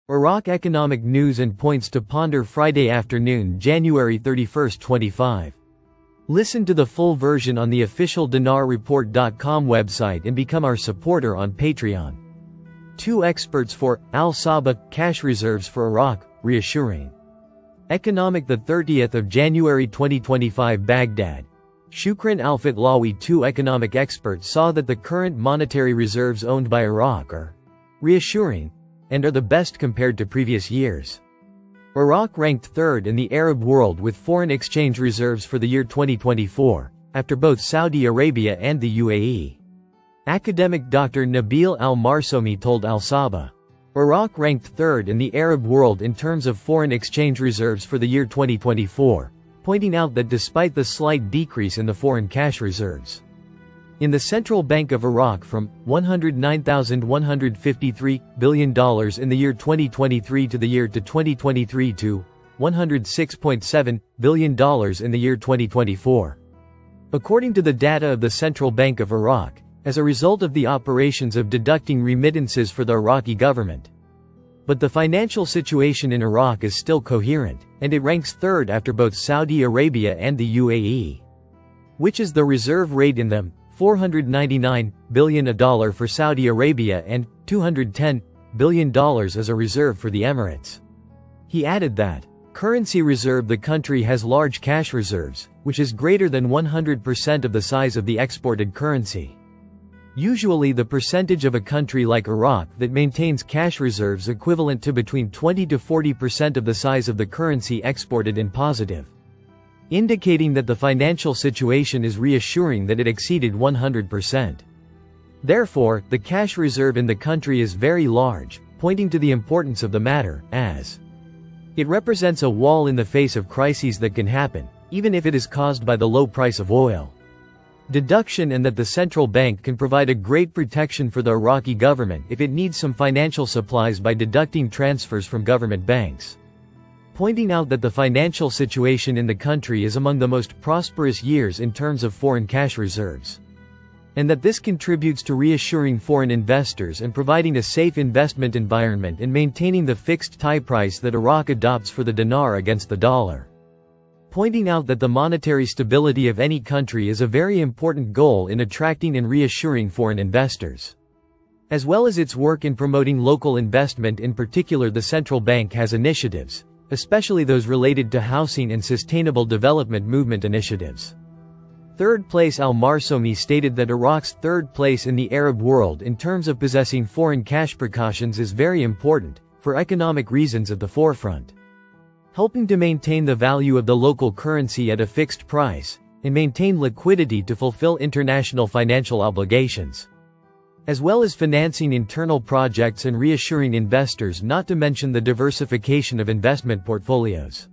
Iraq economic news and points to ponder Friday afternoon, January 31, 25. Listen to the full version on the official dinarreport.com website and become our supporter on Patreon. Two experts for Al-Saba cash reserves for Iraq, reassuring. Economic the 30th of January 2025 Baghdad. Shukran Al-Fitlawi. Two economic experts saw that the current monetary reserves owned by Iraq are reassuring and are the best compared to previous years. Iraq ranked third in the Arab world with foreign exchange reserves for the year 2024, after both Saudi Arabia and the UAE. Academic Dr. Nabil Al-Marsomi told Al-Saba. Iraq ranked third in the Arab world in terms of foreign exchange reserves for the year 2024, pointing out that despite the slight decrease in the foreign cash reserves in the Central Bank of Iraq from $109,153 billion in the year 2023 to the year to 2023 to $106.7 billion in the year 2024. According to the data of the Central Bank of Iraq, as a result of the operations of deducting remittances for the Iraqi government. But the financial situation in Iraq is still coherent, and it ranks third after both Saudi Arabia and the UAE. Which is the reserve rate in them, $499 billion for Saudi Arabia and $210 billion as a reserve for the Emirates. He added that, currency reserve the country has large cash reserves, which is greater than 100% of the size of the exported currency. Usually the percentage of a country like Iraq that maintains cash reserves equivalent to between 20 to 40% of the size of the currency exported in positive, indicating that the financial situation is reassuring that it exceeded 100%. Therefore, the cash reserve in the country is very large, pointing to the importance of the matter, as it represents a wall in the face of crises that can happen, even if it is caused by the low price of oil. Deduction, and that the central bank can provide a great protection for the Iraqi government if it needs some financial supplies by deducting transfers from government banks. Pointing out that the financial situation in the country is among the most prosperous years in terms of foreign cash reserves. And that this contributes to reassuring foreign investors and providing a safe investment environment and maintaining the fixed tie price that Iraq adopts for the dinar against the dollar. Pointing out that the monetary stability of any country is a very important goal in attracting and reassuring foreign investors. As well as its work in promoting local investment. In particular, the central bank has initiatives, especially those related to housing and sustainable development movement initiatives. Third place. Al-Marsomi stated that Iraq's third place in the Arab world in terms of possessing foreign cash precautions is very important, for economic reasons at the forefront, helping to maintain the value of the local currency at a fixed price, and maintain liquidity to fulfill international financial obligations, as well as financing internal projects and reassuring investors, not to mention the diversification of investment portfolios.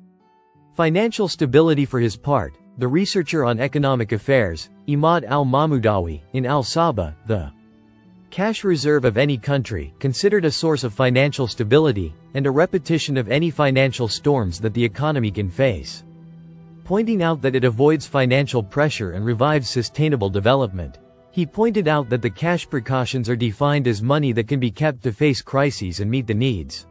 Financial stability. For his part, the researcher on economic affairs, Imad al-Mahmudawi, in Al-Saba, the cash reserve of any country, considered a source of financial stability, and a repetition of any financial storms that the economy can face. Pointing out that it avoids financial pressure and revives sustainable development. He pointed out that the cash precautions are defined as money that can be kept to face crises and meet the needs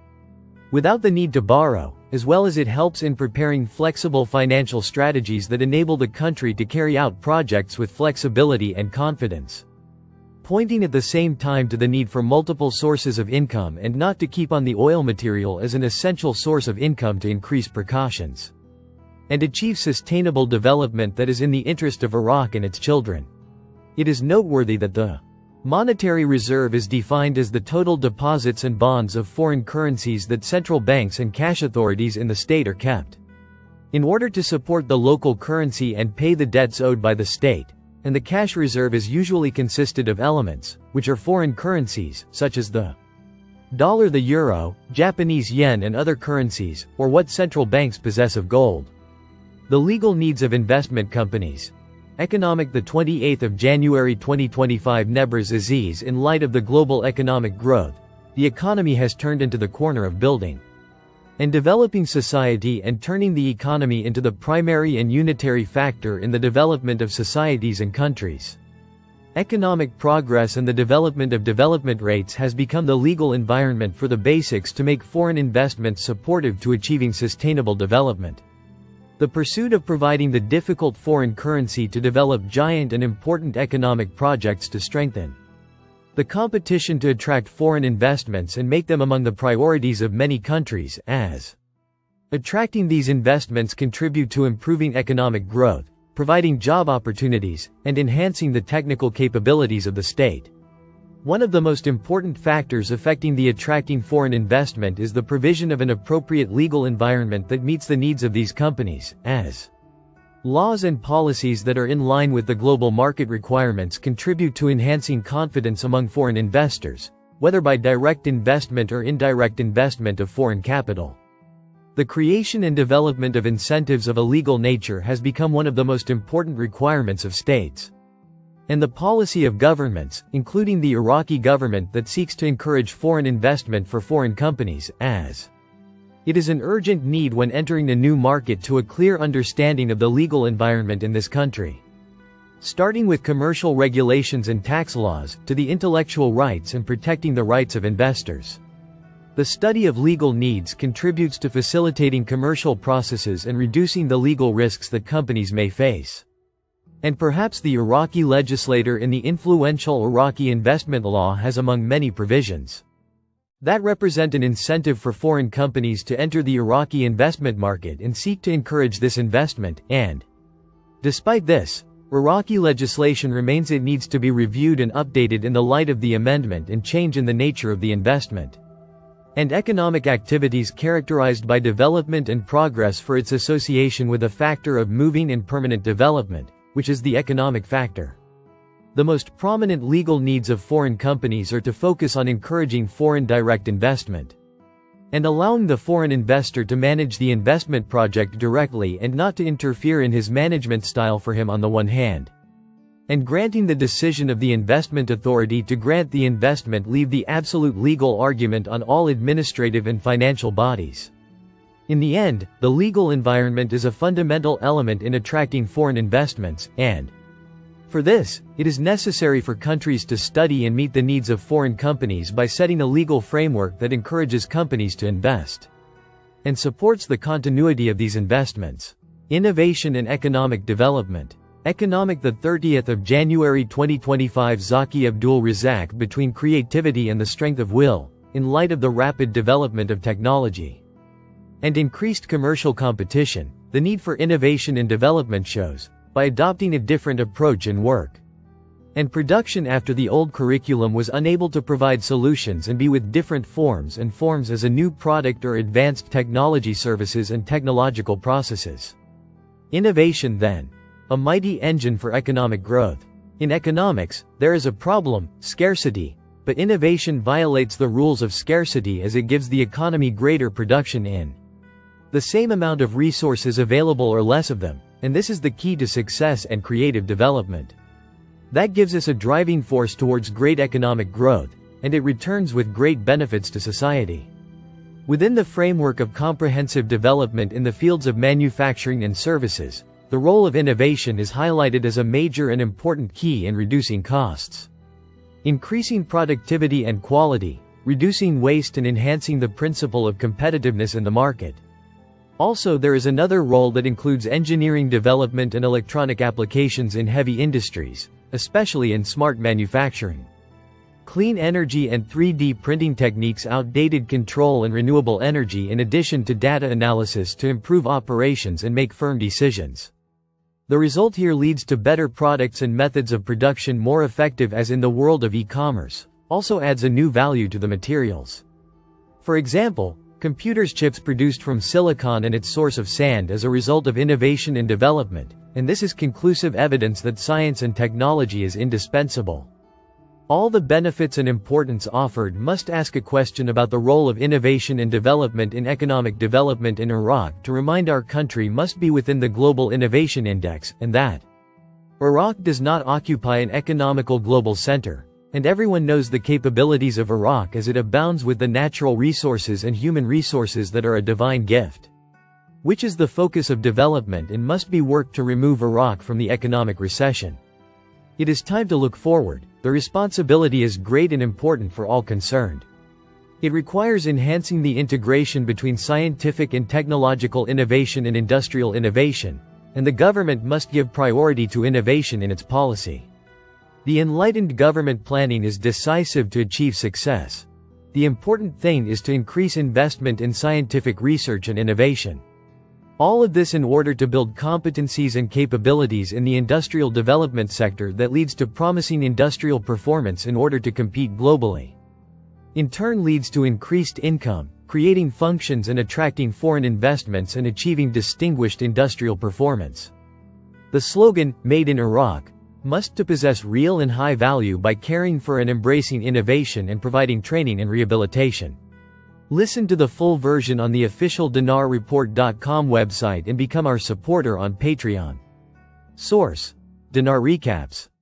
without the need to borrow, as well as it helps in preparing flexible financial strategies that enable the country to carry out projects with flexibility and confidence. Pointing at the same time to the need for multiple sources of income and not to keep on the oil material as an essential source of income to increase precautions and achieve sustainable development that is in the interest of Iraq and its children. It is noteworthy that the monetary reserve is defined as the total deposits and bonds of foreign currencies that central banks and cash authorities in the state are kept in order to support the local currency and pay the debts owed by the state, and the cash reserve is usually consisted of elements, which are foreign currencies, such as the dollar, the euro, Japanese yen, and other currencies, or what central banks possess of gold. The legal needs of investment companies. Economic the 28th of January 2025 Nebras Aziz. In light of the global economic growth, the economy has turned into the corner of building and developing society and turning the economy into the primary and unitary factor in the development of societies and countries. Economic progress and the development of development rates has become the legal environment for the basics to make foreign investments supportive to achieving sustainable development. The pursuit of providing the difficult foreign currency to develop giant and important economic projects to strengthen the competition to attract foreign investments and make them among the priorities of many countries, as attracting these investments contribute to improving economic growth, providing job opportunities, and enhancing the technical capabilities of the state. One of the most important factors affecting the attracting foreign investment is the provision of an appropriate legal environment that meets the needs of these companies, as laws and policies that are in line with the global market requirements contribute to enhancing confidence among foreign investors, whether by direct investment or indirect investment of foreign capital. The creation and development of incentives of a legal nature has become one of the most important requirements of states. And the policy of governments, including the Iraqi government that seeks to encourage foreign investment for foreign companies, as it is an urgent need when entering a new market to a clear understanding of the legal environment in this country. Starting with commercial regulations and tax laws, to the intellectual rights and protecting the rights of investors. The study of legal needs contributes to facilitating commercial processes and reducing the legal risks that companies may face. And perhaps the Iraqi legislator in the influential Iraqi investment law has among many provisions that represent an incentive for foreign companies to enter the Iraqi investment market and seek to encourage this investment, and despite this, Iraqi legislation remains it needs to be reviewed and updated in the light of the amendment and change in the nature of the investment and economic activities characterized by development and progress for its association with a factor of moving and permanent development, which is the economic factor. The most prominent legal needs of foreign companies are to focus on encouraging foreign direct investment and allowing the foreign investor to manage the investment project directly and not to interfere in his management style for him on the one hand, and granting the decision of the investment authority to grant the investment leave the absolute legal argument on all administrative and financial bodies. In the end, the legal environment is a fundamental element in attracting foreign investments, and for this, it is necessary for countries to study and meet the needs of foreign companies by setting a legal framework that encourages companies to invest and supports the continuity of these investments. Innovation and economic development. Economic, the 30th of January 2025. Zaki Abdul Razak. Between creativity and the strength of will, in light of the rapid development of technology and increased commercial competition, the need for innovation and development shows, by adopting a different approach in work and production after the old curriculum was unable to provide solutions and be with different forms as a new product or advanced technology services and technological processes. Innovation then, a mighty engine for economic growth. In economics, there is a problem, scarcity, but innovation violates the rules of scarcity as it gives the economy greater production in the same amount of resources available or less of them, and this is the key to success and creative development. That gives us a driving force towards great economic growth, and it returns with great benefits to society. Within the framework of comprehensive development in the fields of manufacturing and services, the role of innovation is highlighted as a major and important key in reducing costs, increasing productivity and quality, reducing waste and enhancing the principle of competitiveness in the market. Also, there is another role that includes engineering development and electronic applications in heavy industries, especially in smart manufacturing. Clean energy and 3D printing techniques, outdated control and renewable energy, in addition to data analysis to improve operations and make firm decisions. The result here leads to better products and methods of production more effective, as in the world of e-commerce, also adds a new value to the materials. For example, computers chips produced from silicon and its source of sand as a result of innovation and development, and this is conclusive evidence that science and technology is indispensable. All the benefits and importance offered must ask a question about the role of innovation and development in economic development in Iraq to remind our country must be within the Global Innovation Index, and that Iraq does not occupy an economical global center, and everyone knows the capabilities of Iraq as it abounds with the natural resources and human resources that are a divine gift, which is the focus of development and must be worked to remove Iraq from the economic recession. It is time to look forward. The responsibility is great and important for all concerned. It requires enhancing the integration between scientific and technological innovation and industrial innovation, and the government must give priority to innovation in its policy. The enlightened government planning is decisive to achieve success. The important thing is to increase investment in scientific research and innovation. All of this in order to build competencies and capabilities in the industrial development sector that leads to promising industrial performance in order to compete globally. In turn leads to increased income, creating functions and attracting foreign investments and achieving distinguished industrial performance. The slogan, "Made in Iraq," must to possess real and high value by caring for and embracing innovation and providing training and rehabilitation. Listen to the full version on the official dinarreport.com website and become our supporter on Patreon. Source: Dinar Recaps.